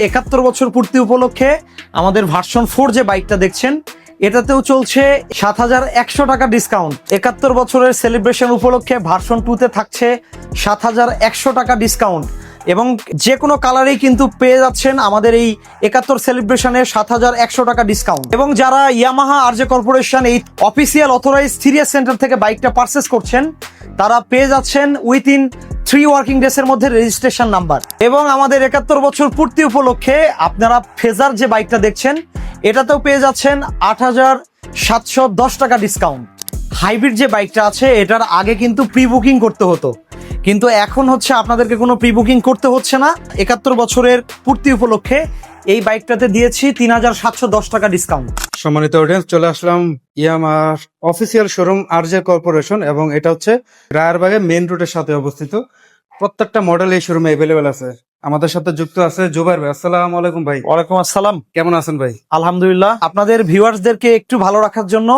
71 বছর পূর্তি উপলক্ষে আমাদের ভার্সন 4 যে বাইকটা দেখছেন এটাতেও চলছে ৭১০০ টাকা ডিসকাউন্ট। 71 বছরের সেলিব্রেশন উপলক্ষে ভার্সন 2 তে থাকছে ৭১০০ টাকা ডিসকাউন্ট এবং যে কোনো কালারেই কিন্তু পেয়ে যাচ্ছেন আমাদের এই 71 সেলিব্রেশনে ৭১০০ টাকা ডিসকাউন্ট। এবং যারা ইয়ামাহা আরজে কর্পোরেশন এই অফিসিয়াল অথরাইজ সিরিয়াস সেন্টার থেকে বাইকটা পারচেস করছেন তারা পেয়ে যাচ্ছেন উইথিন 3 ওয়ার্কিং ডেজ এর মধ্যে রেজিস্ট্রেশন নাম্বার। এবং আমাদের 71 বছর পূর্তি উপলক্ষে আপনারা ফেজার যে বাইকটা দেখছেন এটাতেও পেয়ে যাচ্ছেন ৮৭১০ টাকা ডিসকাউন্ট। হাইব্রিড যে বাইকটা আছে এটার আগে কিন্তু প্রি বুকিং করতে হতো, কিন্তু এখন হচ্ছে আপনাদেরকে কোনো প্রি বুকিং করতে হচ্ছে না। 71 বছরের পূর্তি উপলক্ষে এই বাইকটাতে দিয়েছি ৩৭১০ টাকা ডিসকাউন্ট। সম্মানিত অডিয়েন্স, চলে আসলাম ইয়ামাহার অফিসিয়াল শোরুম আরজে কর্পোরেশন এবং এটা হচ্ছে রায়ারবাগে মেইন রোডের সাথে অবস্থিত। প্রত্যেকটা মডেল এই শোরুমে অ্যাভেলেবেল আছে। আমাদের সাথে যুক্ত আছে জুবাইর ভাই। আসসালামু আলাইকুম ভাই। ওয়ালাইকুম আসসালাম। কেমন আছেন ভাই? আলহামদুলিল্লাহ। আপনাদের ভিউয়ার্সদেরকে একটু ভালো রাখার জন্য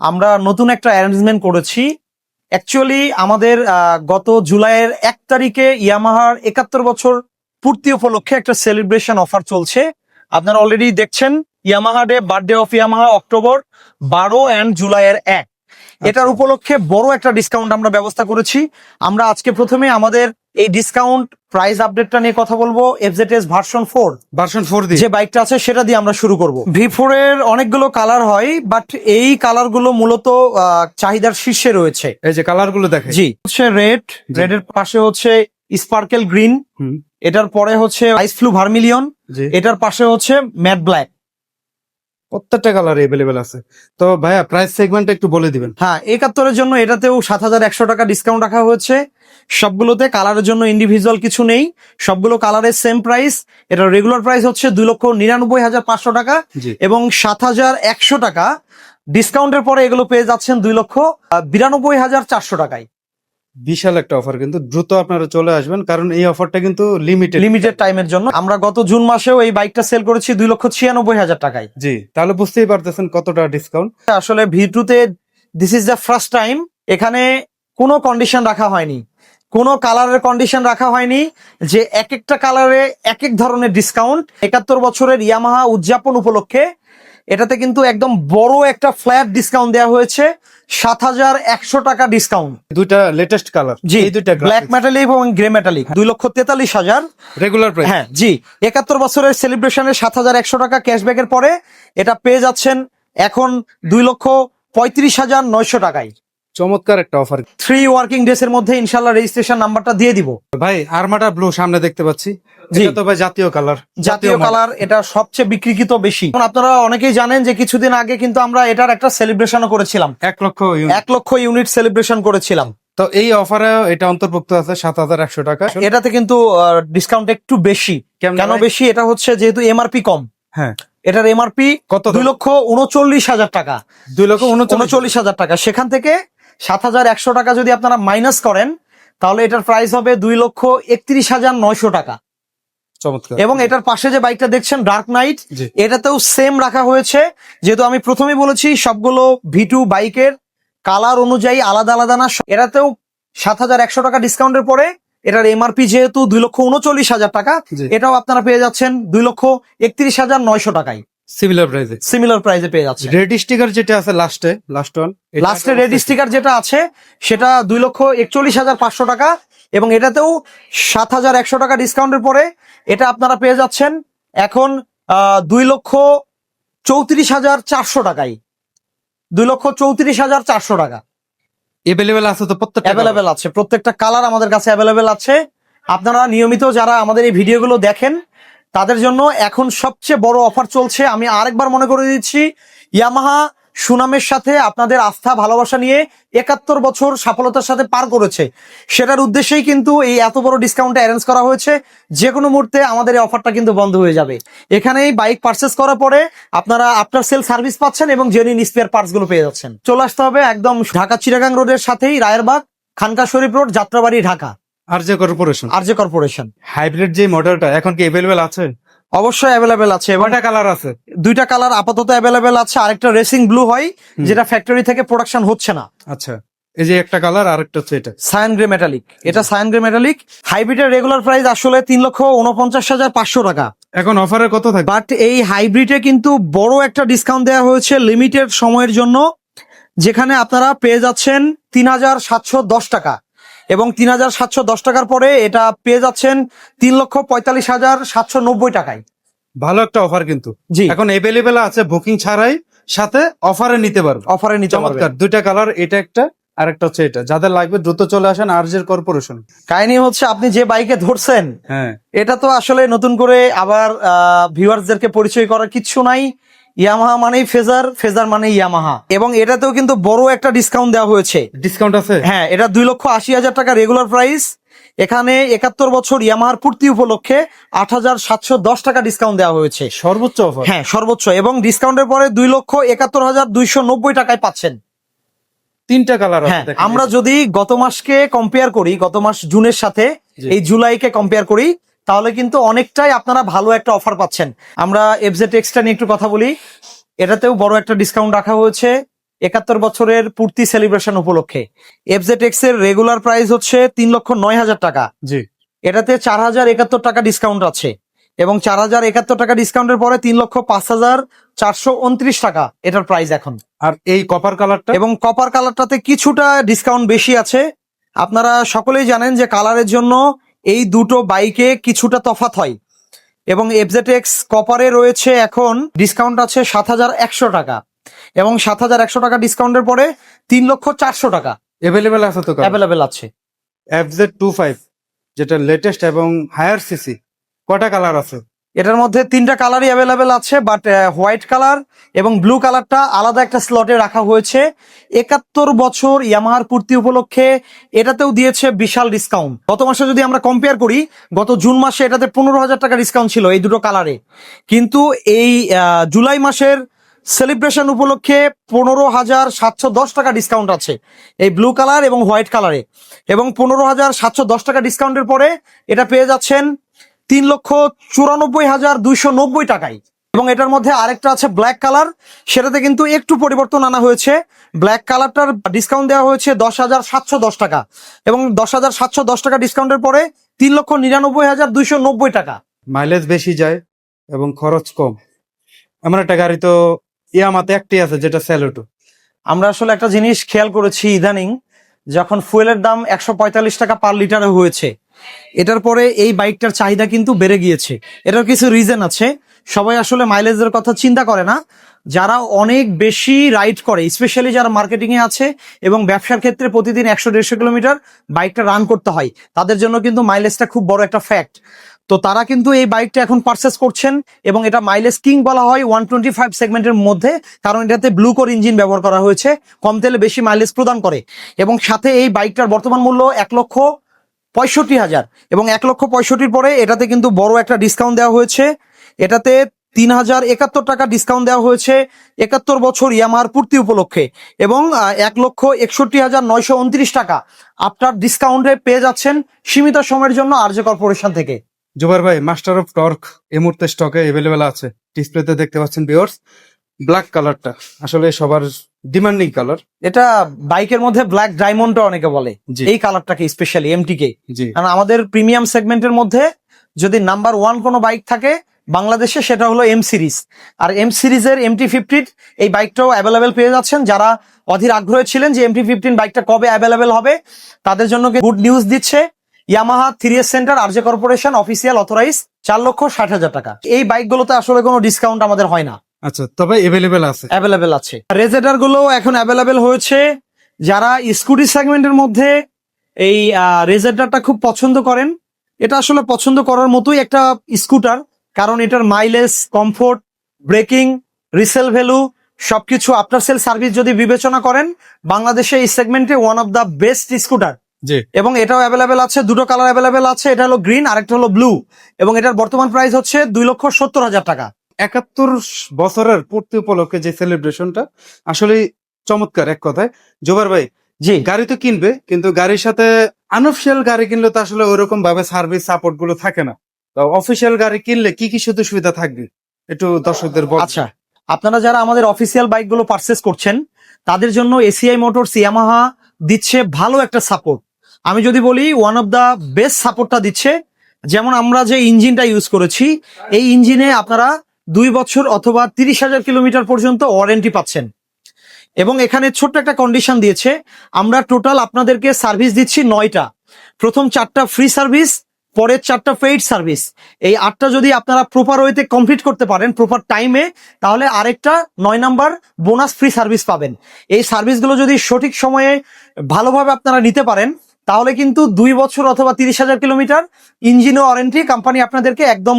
আমরা নতুন একটা অ্যারেঞ্জমেন্ট করেছি। অ্যাকচুয়ালি আমাদের গত জুলাইয়ের 1 তারিখে ইয়ামাহার 71 বছর পূর্তি উপলক্ষে একটা সেলিব্রেশন অফার চলছে। আপনারা অলরেডি দেখছেন Yamaha day, birthday of Yamaha October 12 and জুলাইয়ের 1। এটার উপলক্ষে বড় একটা ডিসকাউন্ট আমরা ব্যবস্থা করেছি। আমরা আজকে প্রথমে আমাদের এই ডিসকাউন্ট প্রাইস আপডেটটা নিয়ে কথা বলবো। এফজেডএস ভার্সন 4 দিয়ে যে বাইকটা আছে সেটা দিয়ে আমরা শুরু করব। V4 এর অনেকগুলো কালার হয়, বাট এই কালার গুলো মূলত চাহিদার শীর্ষে রয়েছে। এই যে কালার গুলো দেখে, জি, হচ্ছে রেড এর পাশে হচ্ছে স্পার্কেল গ্রিন, এটার পরে হচ্ছে আইস ফ্লু ভার্মিলিয়ন, এটার পাশে হচ্ছে ম্যাট ব্ল্যাক। প্রত্যেকটা কালার অ্যাভেলেবেল আছে। তো ভাইয়া প্রাইস সেগমেন্টটা একটু বলে দিবেন। হ্যাঁ, 71 জন্য এটাতেও ৭১০০ টাকা ডিসকাউন্ট রাখা হয়েছে। সবগুলোতে কালারের জন্য ইন্ডিভিজুয়াল কিছু নেই, সবগুলো কালারের সেম প্রাইস। এটা রেগুলার প্রাইস হচ্ছে ২,৯৯,৫০০ টাকা এবং ৭১০০ টাকা ডিসকাউন্টের পরে এগুলো পেয়ে যাচ্ছেন ২,৯২,৪০০ টাকায়। বিশাল একটা অফার, কিন্তু দ্রুত আপনারা চলে আসবেন কারণ এই অফারটা কিন্তু লিমিটেড টাইমের জন্য। আমরা গত জুন মাসেও এই বাইকটা সেল করেছি ২,৯৬,০০০ টাকায়। জি, তাহলে বুঝতেই পারতেছেন কতটা ডিসকাউন্ট। আসলে V2-তে this is the first time এখানে কোনো কন্ডিশন রাখা হয়নি, কোনো কালারের কন্ডিশন রাখা হয়নি যে এক একটা কালারে এক এক ধরনের ডিসকাউন্ট। 71 বছরের ইয়ামাহা উদযাপন উপলক্ষে এটাতে কিন্তু একদম বড় একটা ফ্ল্যাট ডিসকাউন্ট দেওয়া হয়েছে, ৭১০০ টাকা ডিসকাউন্ট। দুইটা লেটেস্ট কালার, জি, দুইটা ব্ল্যাক মেটালিক এবং গ্রে মেটালিক। ২,৪৩,০০০ regular price. হ্যাঁ জি, 71 বছরের সেলিব্রেশনে ৭১০০ টাকা ক্যাশব্যাকের পরে এটা পেয়ে যাচ্ছেন এখন ২,৩৫,৯০০ টাকায়। চমৎকার একটা অফার। 3 ওয়ার্কিং ডেজ এর মধ্যে ইনশাআল্লাহ রেজিস্ট্রেশন নাম্বারটা দিয়ে দিব। ভাই আরমাটা ব্লু সামনে দেখতে পাচ্ছি, এটা তো ভাই জাতীয় কালার। জাতীয় কালার, এটা সবচেয়ে বিক্রিকৃত বেশি। আপনারা অনেকেই জানেন যে কিছুদিন আগে কিন্তু আমরা এটার একটা সেলিব্রেশনও করেছিলাম, ১ লক্ষ ইউনিট সেলিব্রেশন করেছিলাম। তো এই অফারে এটা অন্তর্ভুক্ত আছে ৭১০০ টাকা। এটাতে কিন্তু ডিসকাউন্ট একটু বেশি। কেন বেশি? এটা হচ্ছে যেহেতু এমআরপি কম। হ্যাঁ, এটার এমআরপি কত? ২,৩৯,০০০ টাকা। ২,৩৯,০০০ টাকা। সেখান থেকে ৭১০০ টাকা যদি আপনারা মাইনাস করেন তাহলে এটার প্রাইস হবে ২,৩১,৯০০ টাকা। চমৎকার। এবং এটার পাশে যে বাইকটা দেখছেন ডার্ক নাইট, এটাতেও সেম রাখা হয়েছে। যেহেতু আমি প্রথমেই বলেছি সবগুলো V2 বাইকের কালার অনুযায়ী আলাদা আলাদা না, এটাতেও ৭১০০ টাকা ডিসকাউন্টের পরে এটার এমআরপি যেহেতু ২,৩৯,০০০ টাকা, এটাও আপনারা পেয়ে যাচ্ছেন ২,৩১,৯০০ টাকায়। সিমিলার প্রাইসে পেয়ে যাচ্ছে। রেড স্টিকার যেটা আছে লাস্টে রেড স্টিকার যেটা আছে সেটা ২,৪১,৫০০ টাকা এবং এটাতেও ৭১০০ টাকা ডিসকাউন্টের পরে এটা আপনারা পেয়ে যাচ্ছেন এখন ২,৩৪,৪০০ টাকায়। ২,৩৪,৪০০ টাকা অ্যাভেলেবেল আছে। তো অ্যাভেলেবেল আছে, প্রত্যেকটা কালার আমাদের কাছে অ্যাভেলেবেল আছে। আপনারা নিয়মিত যারা আমাদের এই ভিডিওগুলো দেখেন তাদের জন্য এখন সবচেয়ে বড় অফার চলছে। আমি আরেকবার মনে করে দিচ্ছি, ইয়ামাহা সুনামের সাথে আপনাদের আস্থা ভালোবাসা নিয়ে 71 বছর সফলতার সাথে পার করেছে, সেটার উদ্দেশ্যেই কিন্তু এই এত বড় ডিসকাউন্ট অ্যারেঞ্জ করা হয়েছে। যে কোনো মুহূর্তে আমাদের এই অফারটা কিন্তু বন্ধ হয়ে যাবে। এখানেই বাইক পারচেস করার পরে আপনারা আফটার সেল সার্ভিস পাচ্ছেন এবং জেনুইন স্পেয়ার পার্টস গুলো পেয়ে যাচ্ছেন। চলে আসতে হবে একদম ঢাকা চিটাগাং রোডের সাথেই, Rayerbag Khanka Sharif road, Jatrabari, Dhaka. RJ corporation hybrid যে মডেলটা এখন কি অ্যাভেলেবেল আছে? অবশ্যই অ্যাভেলেবেল আছে। কয়টা কালার আছে? 2টা কালার আপাতত অ্যাভেলেবেল আছে। আরেকটা রেসিং ব্লু হয় যেটা ফ্যাক্টরি থেকে প্রোডাকশন হচ্ছে না। আচ্ছা, এই যে একটা কালার, আরেকটা হচ্ছে এটা সায়ান গ্রে মেটালিক। এটা সায়ান গ্রে মেটালিক। হাইব্রিডের রেগুলার প্রাইস আসলে 3,49,৫০০ টাকা। এখন অফারে কত থাকবে? বাট এই হাইব্রিডে কিন্তু বড় একটা ডিসকাউন্ট দেওয়া হয়েছে লিমিটেড সময়ের জন্য, যেখানে আপনারা পেয়ে যাচ্ছেন 3,710 টাকা, এবং 3,710 টাকার পরে এটা পেয়ে যাচ্ছেন 3,45,790 টাকায়। ভালো একটা অফার কিন্তু জি, এখন এভেলেবেল আছে, বুকিং ছাড়াই সাথে অফারে নিতে পারবে। অফারে নিতে পারবেন। চমৎকার দুইটা কালার, এটা একটা আর একটা হচ্ছে এটা। যাদের লাগবে দ্রুত চলে আসেন আরজে কর্পোরেশন। কাহিনী হচ্ছে আপনি যে বাইকে ধরছেন হ্যাঁ, এটা তো আসলে নতুন করে আবার ভিউয়ার্সদেরকে পরিচয় করার কিচ্ছু নাই। ইয়ামাহা মানেই ফেজার, ফেজার মানেই ইয়ামাহা, এবং এটাতেও কিন্তু বড় একটা ডিসকাউন্ট দেওয়া হয়েছে। ডিসকাউন্ট আছে। হ্যাঁ, এটা 2,80,000 টাকা রেগুলার প্রাইস। এখানে 71 বছর ইয়ামাহার পূর্তি উপলক্ষে 8,710 টাকা ডিসকাউন্ট দেওয়া হয়েছে, সর্বোচ্চ অফার। হ্যাঁ সর্বোচ্চ, এবং ডিসকাউন্টের পরে 2,71,290 টাকায় পাচ্ছেন। তিনটা কালার আছে হ্যাঁ, দেখেন। আমরা যদি গত মাসকে কম্পেয়ার করি, গত মাস জুনের সাথে জি। এই জুলাইকে কম্পেয়ার করি, তাহলে কিন্তু অনেকটাই আপনারা ভালো একটা অফার পাচ্ছেন। আমরা এফজেড এক্সটা নিয়ে একটু কথা বলি। এটাতেও বড় একটা ডিসকাউন্ট রাখা হয়েছে 71 বছরের পূর্তি সেলিব্রেশন উপলক্ষে। এফজেড এক্স এর রেগুলার প্রাইস হচ্ছে 3,09,000 টাকা, জি। এটাতে 4,071 টাকা ডিসকাউন্ট আছে, এবং 4,071 টাকা ডিসকাউন্টের পরে 3,05,429 টাকা এটার প্রাইস এখন। আর এই কপার কালারটা, এবং কপার কালারটাতে কিছুটা ডিসকাউন্ট বেশি আছে। আপনারা সকলেই জানেন যে কালারের জন্য এই দুটো বাইকে কিছুটা তফাৎ হয়, এবং এফজেডএক্স কপারে রয়েছে এখন ডিসকাউন্ট আছে 7,100 টাকা, এবং 7,100 টাকা ডিসকাউন্টের পরে 3,04,000 টাকা এভেলেবেল আছে তো? অ্যাভেলেবেল আছে। FZ25 যেটা লেটেস্ট এবং হায়ার সিসি, কয়টা কালার আছে? এটার মধ্যে 3টা কালারই অ্যাভেলেবেল আছে, বাট হোয়াইট কালার এবং ব্লু কালারটা আলাদা একটা স্লটে রাখা হয়েছে। 71 বছর ইয়ামাহার পূর্তি উপলক্ষে এটাতেও দিয়েছে বিশাল ডিসকাউন্ট। গত মাসে যদি আমরা কম্পেয়ার করি, গত জুন মাসে এটাতে 15,000 টাকা ডিসকাউন্ট ছিল এই দুটো কালারে, কিন্তু এই জুলাই মাসের সেলিব্রেশন উপলক্ষে 15,710 টাকা ডিসকাউন্ট আছে এই ব্লু কালার এবং হোয়াইট কালারে, এবং 15,710 টাকা ডিসকাউন্টের পরে এটা পেয়ে যাচ্ছেন 3,94,290 টাকায়। এবং এটার মধ্যে আরেকটা আছে ব্ল্যাক কালার, সেটাতে কিন্তু একটু পরিবর্তন আনা হয়েছে। ব্ল্যাক কালারটার ডিসকাউন্ট দেওয়া হয়েছে 10,710 টাকা, এবং 10,710 টাকা ডিসকাউন্টের পরে 3,99,290 টাকা। মাইলেজ বেশি যায় এবং খরচ কম, এমন একটা গাড়ি তো ইয়ামাতে একটি আছে, যেটা স্যালুটো। আমরা আসলে একটা জিনিস খেয়াল করেছি ইদানিং, যখন ফুয়েলের দাম 145 টাকা পার লিটারে হয়েছে, এটার পরে এই বাইকটার চাহিদা কিন্তু বেড়ে গিয়েছে। এটার কিছু রিজন আছে, সবাই আসলে মাইলেজের কথা চিন্তা করে না। যারা অনেক বেশি রাইড করে, স্পেশালি যারা মার্কেটিং এ আছে এবং ব্যবসার ক্ষেত্রে প্রতিদিন 100-150 কিলোমিটার বাইকটা রান করতে হয়, তাদের জন্য কিন্তু মাইলেজটা খুব বড় একটা ফ্যাক্ট। তো তারা কিন্তু এই বাইকটা এখন পারচেস করছেন, এবং এটা মাইলেজ কিং বলা হয় 125 সেগমেন্টের মধ্যে, কারণ এটাতে ব্লু কোর ইঞ্জিন ব্যবহার করা হয়েছে, কম তেলে বেশি মাইলেজ প্রদান করে। এবং সাথে এই বাইকটার বর্তমান মূল্য 1,65,000, এবং 1,65,000 পরে এটাতে কিন্তু বড় একটা ডিসকাউন্ট দেওয়া হয়েছে। এটাতে 3,071 টাকা ডিসকাউন্ট দেওয়া হয়েছে 71 বছর ইয়ামাহার পূর্তি উপলক্ষে, এবং 1,61,929 টাকা আপনার ডিসকাউন্টে পেয়ে যাচ্ছেন সীমিত সময়ের জন্য আরজে কর্পোরেশন থেকে। জুবাইর ভাই, মাস্টার অফ টর্ক এই মুহূর্তে স্টকে এভেলেবেল আছে। ডিসপ্লেতে দেখতে পাচ্ছেন ভিউয়ার্স, ব্ল্যাক কালারটা আসলে সবার ডিমান্ডিং কালার। এটা বাইকের মধ্যে ব্ল্যাক ডায়মন্ড অনেকে বলে, জি। এই কালারটাকে স্পেশালি এমটিকে, জি। কারণ আমাদের প্রিমিয়াম সেগমেন্টের মধ্যে যদি নাম্বার 1 কোনো বাইক থাকে বাংলাদেশে, সেটা হলো এম সিরিজ। আর এম সিরিজের MT-50 এই বাইকটাও অ্যাভেলেবেল পেয়ে যাচ্ছেন। যারা অধীর আগ্রহে ছিলেন যে MT-15 বাইকটা কবে অ্যাভেলেবেল হবে, তাদের জন্য গুড নিউজ দিচ্ছে Yamaha 3S centre RJ corporation official authorise 4,60,000 টাকা। এই বাইকগুলোতে আসলে কোনো ডিসকাউন্ট আমাদের হয় না, আচ্ছা, তবে এভেলেবেল আছে। অ্যাভেলেবেল আছে। রেজেডার গুলো এখন অ্যাভেলেবেল হয়েছে। যারা স্কুটি সেগমেন্টের মধ্যে এই রেজেডারটা খুব পছন্দ করেন, এটা আসলে পছন্দ করার মতোই একটা স্কুটার, কারণ এটার mileage, comfort, braking, resale value সবকিছু, আফটার সেল সার্ভিস যদি বিবেচনা করেন, বাংলাদেশে এই সেগমেন্টে one of the best scooter. জি। এবং এটাও অ্যাভেলেবেল আছে, দুটো কালার অ্যাভেলেবেল আছে, এটা হলো গ্রিন আর একটা হলো ব্লু, এবং এটার বর্তমান প্রাইস হচ্ছে 2,70,000 টাকা। 71 বছরের পূর্তি উপলক্ষে যে সেলিব্রেশনটা আসলে চমৎকার এক কথায়। জোবার ভাই, জি, গাড়ি তো কিনবে, কিন্তু গাড়ির সাথে আনঅফিসিয়াল গাড়ি কিনলে তো আসলে ওইরকম ভাবে সার্ভিস সাপোর্ট গুলো থাকে না। তো অফিসিয়াল গাড়ি কিনলে কি কি সুযোগ সুবিধা থাকবে একটু দর্শকদের বল। আচ্ছা, আপনারা যারা আমাদের অফিসিয়াল বাইকগুলো পারচেস করছেন, তাদের জন্য এসিআই মোটরস ইয়ামাহা দিচ্ছে ভালো একটা সাপোর্ট। আমি যদি বলি ওয়ান অফ দা বেস্ট সাপোর্টটা দিচ্ছে, যেমন আমরা যে ইঞ্জিনটা ইউজ করেছি, এই ইঞ্জিনে আপনারা 2 বছর অথবা 30,000 কিলোমিটার পর্যন্ত ওয়ারেন্টি পাচ্ছেন। এবং এখানে ছোট্ট একটা কন্ডিশন দিয়েছে, আমরা টোটাল আপনাদেরকে সার্ভিস দিচ্ছি 9টা। প্রথম 4টা ফ্রি সার্ভিস, পরের 4টা পেইড সার্ভিস। এই 8টা যদি আপনারা প্রপার ওয়েতে কমপ্লিট করতে পারেন প্রপার টাইমে, তাহলে আরেকটা 9 নাম্বার বোনাস ফ্রি সার্ভিস পাবেন। এই সার্ভিসগুলো যদি সঠিক সময়ে ভালোভাবে আপনারা নিতে পারেন, তাহলে কিন্তু 2 বছর অথবা 30,000 কিলোমিটার ইঞ্জিন ওয়ারেন্টি কোম্পানি আপনাদেরকে একদম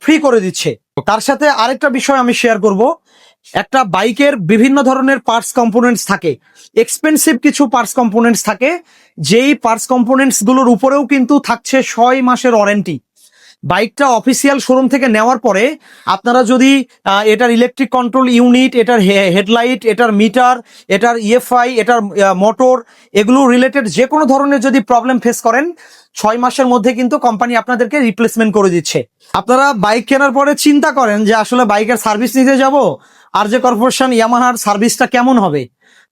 ফ্রি করে দিচ্ছে। তার সাথে আরেকটা বিষয় আমি শেয়ার করব, একটা বাইকের বিভিন্ন ধরনের পার্টস কম্পোনেন্টস থাকে, এক্সপেন্সিভ কিছু পার্টস কম্পোনেন্টস থাকে, যেই পার্টস কম্পোনেন্টস গুলোর উপরেও কিন্তু থাকছে 6 মাসের ওয়ারেন্টি। বাইকটা অফিসিয়াল শোরুম থেকে নেওয়ার পরে আপনারা যদি এটার ইলেকট্রিক কন্ট্রোল ইউনিট, এটার হেডলাইট, এটার মিটার, এটার ইএফআই, এটার মোটর, এগুলো রিলেটেড যে কোনো ধরনের যদি প্রবলেম ফেস করেন, 6 মাসের মধ্যে কিন্তু কোম্পানি আপনাদেরকে রিপ্লেসমেন্ট করে দিচ্ছে। আপনারা বাইক কেনার পরে চিন্তা করেন যে আসলে বাইকের সার্ভিস নিতে যাব, আরজে কর্পোরেশন ইয়ামাহার সার্ভিসটা কেমন হবে।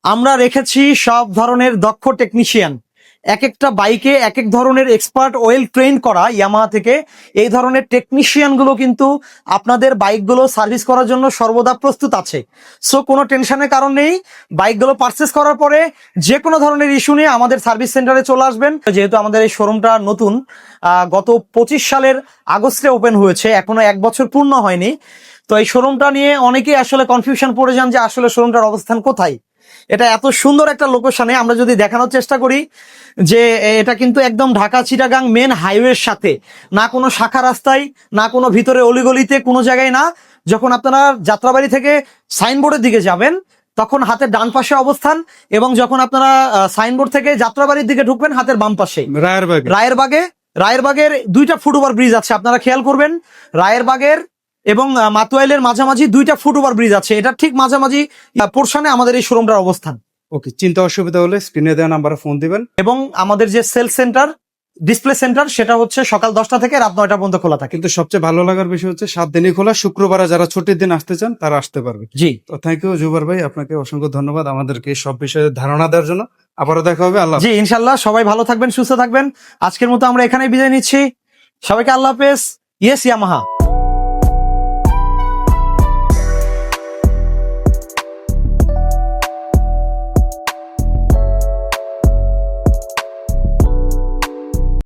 আমরা রেখেছি সব ধরনের দক্ষ টেকনিশিয়ান, এক একটা বাইকে এক এক ধরনের এক্সপার্ট ওয়েল ট্রেন করা ইয়ামাহা থেকে এই ধরনের টেকনিশিয়ান গুলো কিন্তু আপনাদের বাইকগুলো সার্ভিস করার জন্য সর্বদা প্রস্তুত আছে। সো কোনো টেনশনের কারণ নেই, বাইকগুলো পারচেস করার পরে যে কোনো ধরনের ইস্যু নিয়ে আমাদের সার্ভিস সেন্টারে চলে আসবেন। যেহেতু আমাদের এই শোরুমটা নতুন, গত 25 সালের আগস্টে ওপেন হয়েছে, এখনো 1 বছর পূর্ণ হয়নি। তো এই শোরুমটা নিয়ে অনেকেই আসলে কনফিউশন পড়ে যান যে আসলে শোরুমটার অবস্থান কোথায়। এটা এত সুন্দর একটা লোকেশনে, আমরা যদি দেখানোর চেষ্টা করি যে এটা কিন্তু একদম ঢাকা চিটাগাং মেন হাইওয়ের সাথে, না কোনো শাখা রাস্তায়, না কোনো ভিতরে অলিগলিতে, কোনো জায়গায় না। যখন আপনারা যাত্রাবাড়ি থেকে সাইনবোর্ডের দিকে যাবেন, তখন হাতের ডান পাশে অবস্থান, এবং যখন আপনারা সাইনবোর্ড থেকে যাত্রাবাড়ির দিকে ঢুকবেন, হাতের বাম পাশে রায়েরবাগের 2টা ফুটওভার ব্রিজ আছে, আপনারা খেয়াল করবেন। রায়েরবাগের এবং মাতুয়াইলের মাঝামাঝি 2টা ফুটওভার ব্রিজ আছে, এটা ঠিক মাঝামাঝি পোর্শনে আমাদের এই শোরুমটার অবস্থান। ওকে, চিন্তা অসুবিধা হলে স্ক্রিনে দেওয়া নাম্বারে ফোন দিবেন। এবং আমাদের যে সেলস সেন্টার, ডিসপ্লে সেন্টার, সেটা হচ্ছে সকাল 10টা থেকে রাত 9টা পর্যন্ত খোলা থাকে। কিন্তু সবচেয়ে ভালো লাগার বিষয় হচ্ছে 7 দিনই খোলা, শুক্রবারে যারা ছুটির দিন আসতে চান তারা আসতে পারবে। জি, তো থ্যাংক ইউ জুবার ভাই, আপনাকে অসংখ্য ধন্যবাদ আমাদেরকে সব বিষয়ে ধারণা দেওয়ার জন্য। আবারও দেখা হবে। আল্লাহ জি, ইনশাল্লাহ সবাই ভালো থাকবেন, সুস্থ থাকবেন। আজকের মতো আমরা এখানেই বিদায় নিচ্ছি। সবাইকে আল্লাহ হাফেজ। Yes Yamaha.